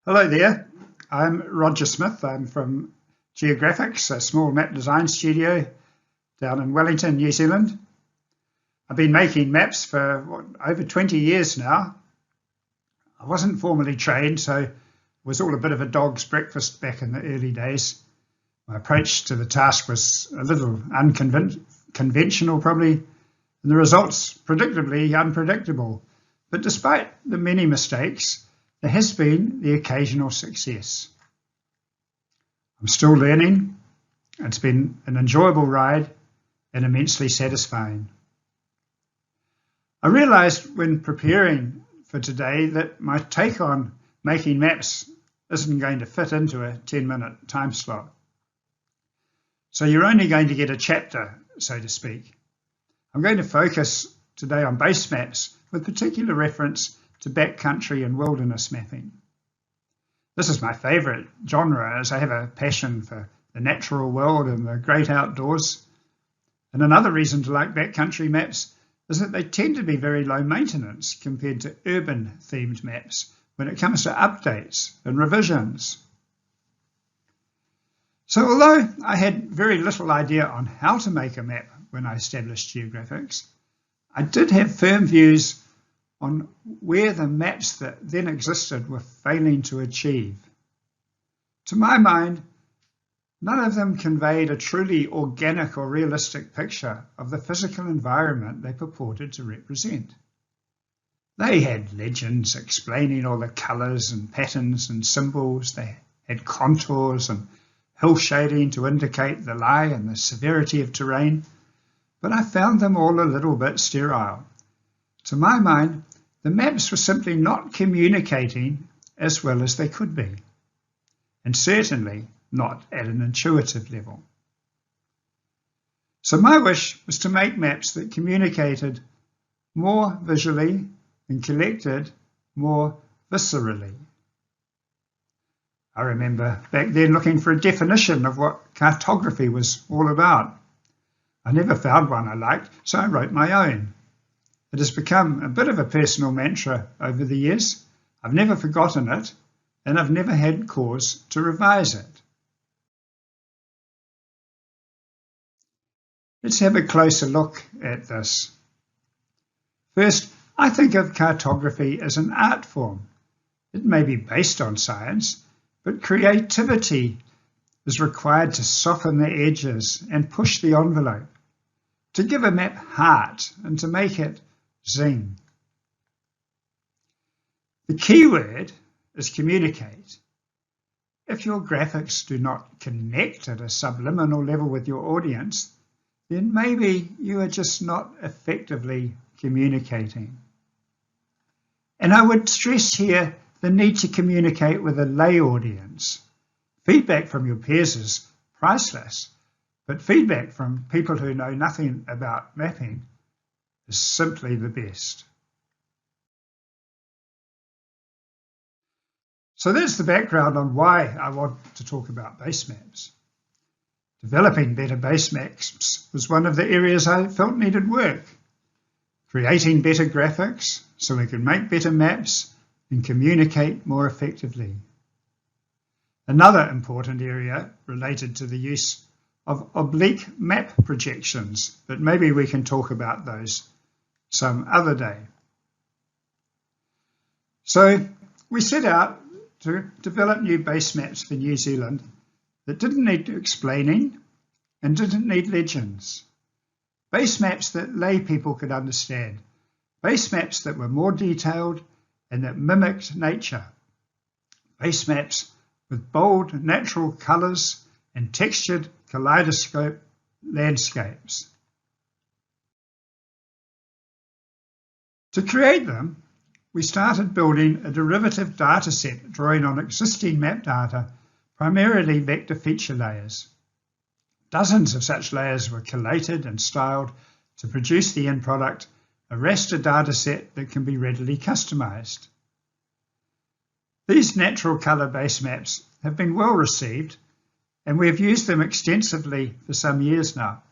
Hello there, I'm Roger Smith. I'm from Geographx, a small map design studio down in Wellington, New Zealand. I've been making maps for over 20 years now. I wasn't formally trained, so it was all a bit of a dog's breakfast back in the early days. My approach to the task was a little unconventional probably, and the results predictably unpredictable. But despite the many mistakes, there has been the occasional success. I'm still learning. It's been an enjoyable ride and immensely satisfying. I realised when preparing for today that my take on making maps isn't going to fit into a 10-minute time slot. So you're only going to get a chapter, so to speak. I'm going to focus today on base maps with particular reference to backcountry and wilderness mapping. This is my favourite genre, as I have a passion for the natural world and the great outdoors. And another reason to like backcountry maps is that they tend to be very low maintenance compared to urban themed maps when it comes to updates and revisions. So although I had very little idea on how to make a map when I established Geographx, I did have firm views on where the maps that then existed were failing to achieve. To my mind, none of them conveyed a truly organic or realistic picture of the physical environment they purported to represent. They had legends explaining all the colours and patterns and symbols. They had contours and hill shading to indicate the lie and the severity of terrain, but I found them all a little bit sterile. To my mind, the maps were simply not communicating as well as they could be, and certainly not at an intuitive level. So my wish was to make maps that communicated more visually and collected more viscerally. I remember back then looking for a definition of what cartography was all about. I never found one I liked, so I wrote my own. It has become a bit of a personal mantra over the years. I've never forgotten it, and I've never had cause to revise it. Let's have a closer look at this. First, I think of cartography as an art form. It may be based on science, but creativity is required to soften the edges and push the envelope, to give a map heart and to make it zing. The key word is communicate. If your graphics do not connect at a subliminal level with your audience, then maybe you are just not effectively communicating. And I would stress here the need to communicate with a lay audience. Feedback from your peers is priceless, but feedback from people who know nothing about mapping is simply the best. So that's the background on why I want to talk about base maps. Developing better base maps was one of the areas I felt needed work. Creating better graphics so we can make better maps and communicate more effectively. Another important area related to the use of oblique map projections, but maybe we can talk about those some other day. So we set out to develop new base maps for New Zealand that didn't need explaining and didn't need legends. Base maps that lay people could understand. Base maps that were more detailed and that mimicked nature. Base maps with bold natural colours and textured kaleidoscope landscapes. To create them, we started building a derivative dataset drawing on existing map data, primarily vector feature layers. Dozens of such layers were collated and styled to produce the end product, a raster dataset that can be readily customised. These natural colour base maps have been well received, and we have used them extensively for some years now.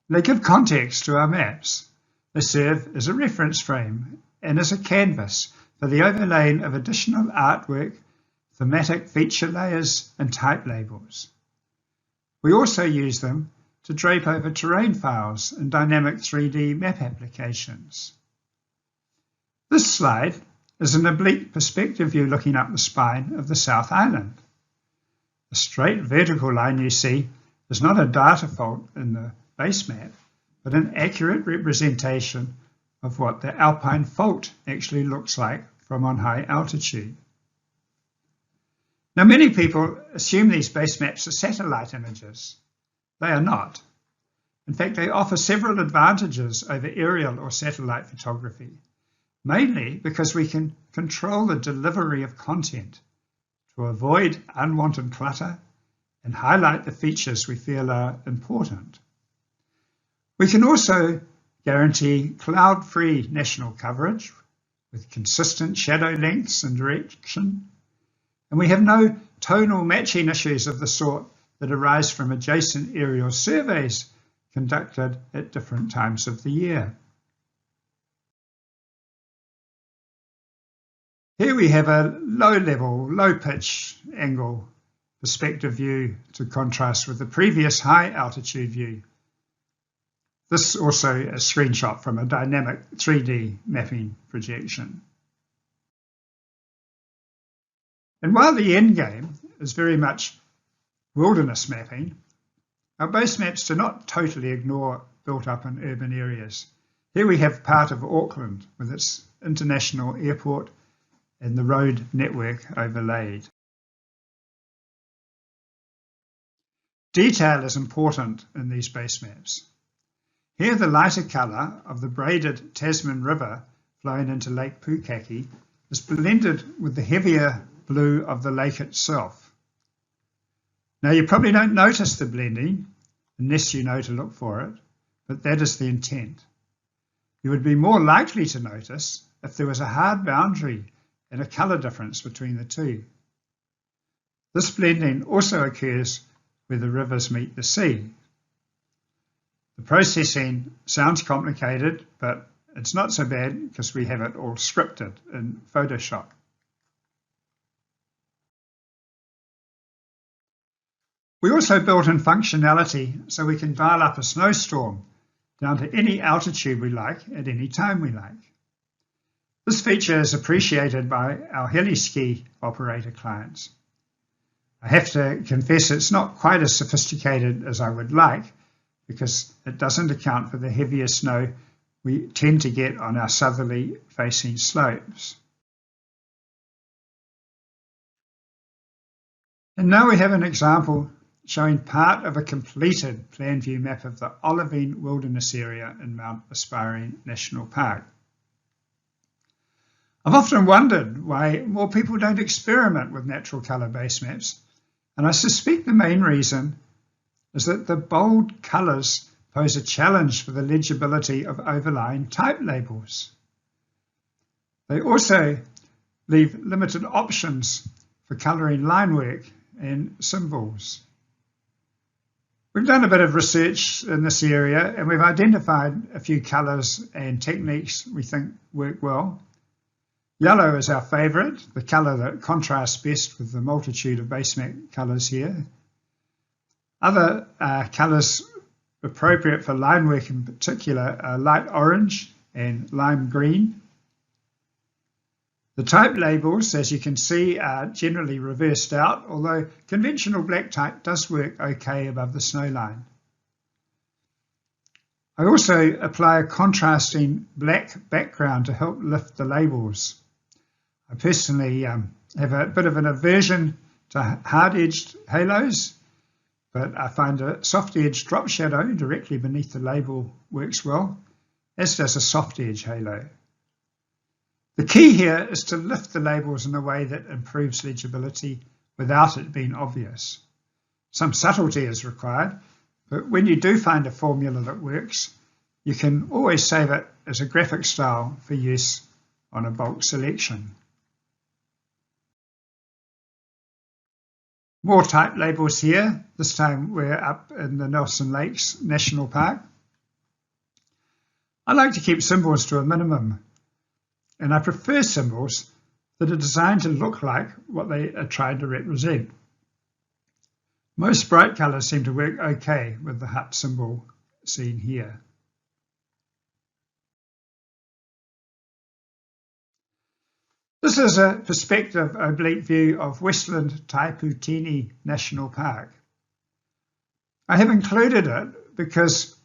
They give context to our maps. They serve as a reference frame and as a canvas for the overlaying of additional artwork, thematic feature layers, and type labels. We also use them to drape over terrain files and dynamic 3D map applications. This slide is an oblique perspective view looking up the spine of the South Island. The straight vertical line you see is not a data fault in the base map, but an accurate representation of what the alpine fault actually looks like from on high altitude. Now, many people assume these base maps are satellite images. They are not. In fact, they offer several advantages over aerial or satellite photography, mainly because we can control the delivery of content to avoid unwanted clutter and highlight the features we feel are important. We can also guarantee cloud-free national coverage with consistent shadow lengths and direction, and we have no tonal matching issues of the sort that arise from adjacent aerial surveys conducted at different times of the year. Here we have a low-level, low-pitch angle perspective view to contrast with the previous high-altitude view. This is also a screenshot from a dynamic 3D mapping projection. And while the end game is very much wilderness mapping, our base maps do not totally ignore built-up and urban areas. Here we have part of Auckland with its international airport and the road network overlaid. Detail is important in these base maps. Here the lighter colour of the braided Tasman River flowing into Lake Pukaki is blended with the heavier blue of the lake itself. Now you probably don't notice the blending unless you know to look for it, but that is the intent. You would be more likely to notice if there was a hard boundary and a colour difference between the two. This blending also occurs where the rivers meet the sea. The processing sounds complicated, but it's not so bad because we have it all scripted in Photoshop. We also built in functionality so we can dial up a snowstorm down to any altitude we like at any time we like. This feature is appreciated by our heli-ski operator clients. I have to confess it's not quite as sophisticated as I would like because it doesn't account for the heavier snow we tend to get on our southerly facing slopes. And now we have an example showing part of a completed plan view map of the Olivine Wilderness Area in Mount Aspiring National Park. I've often wondered why more people don't experiment with natural colour base maps, and I suspect the main reason is that the bold colours pose a challenge for the legibility of overlying type labels. They also leave limited options for colouring line work and symbols. We've done a bit of research in this area and we've identified a few colours and techniques we think work well. Yellow is our favourite, the colour that contrasts best with the multitude of base map colours here. Other colours appropriate for line work in particular are light orange and lime green. The type labels, as you can see, are generally reversed out, although conventional black type does work okay above the snow line. I also apply a contrasting black background to help lift the labels. I personally have a bit of an aversion to hard-edged halos, but I find a soft-edged drop shadow directly beneath the label works well, as does a soft-edge halo. The key here is to lift the labels in a way that improves legibility without it being obvious. Some subtlety is required, but when you do find a formula that works, you can always save it as a graphic style for use on a bulk selection. More type labels here. This time we're up in the Nelson Lakes National Park. I like to keep symbols to a minimum, and I prefer symbols that are designed to look like what they are trying to represent. Most bright colours seem to work okay with the hut symbol seen here. This is a perspective oblique view of Westland Taiputini National Park. I have included it because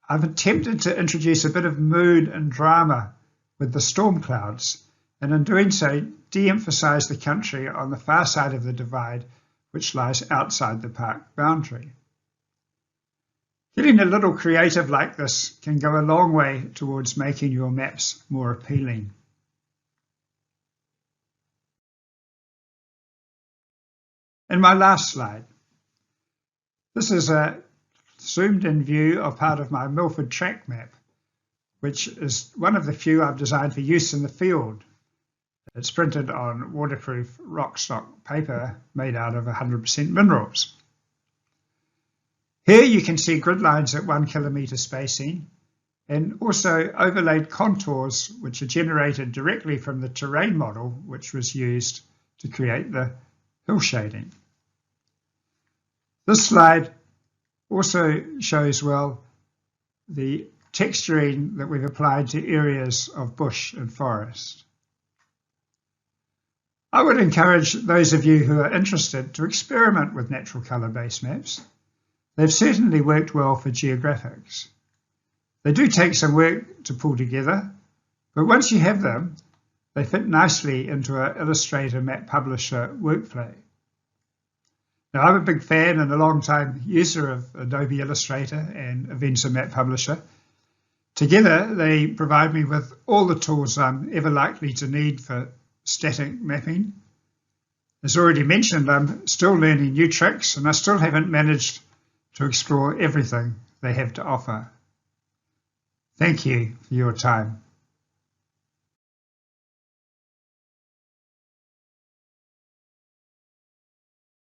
I've attempted to introduce a bit of mood and drama with the storm clouds, and in doing so, de-emphasise the country on the far side of the divide, which lies outside the park boundary. Getting a little creative like this can go a long way towards making your maps more appealing. And my last slide. This is a zoomed-in view of part of my Milford track map, which is one of the few I've designed for use in the field. It's printed on waterproof rockstock paper made out of 100% minerals. Here you can see grid lines at 1 kilometre spacing and also overlaid contours which are generated directly from the terrain model which was used to create the hill shading. This slide also shows well the texturing that we've applied to areas of bush and forest. I would encourage those of you who are interested to experiment with natural colour-based maps. They've certainly worked well for Geographx. They do take some work to pull together, but once you have them, they fit nicely into an Illustrator map publisher workflow. Now, I'm a big fan and a long-time user of Adobe Illustrator and Avenza map publisher. Together, they provide me with all the tools I'm ever likely to need for static mapping. As already mentioned, I'm still learning new tricks and I still haven't managed to explore everything they have to offer. Thank you for your time.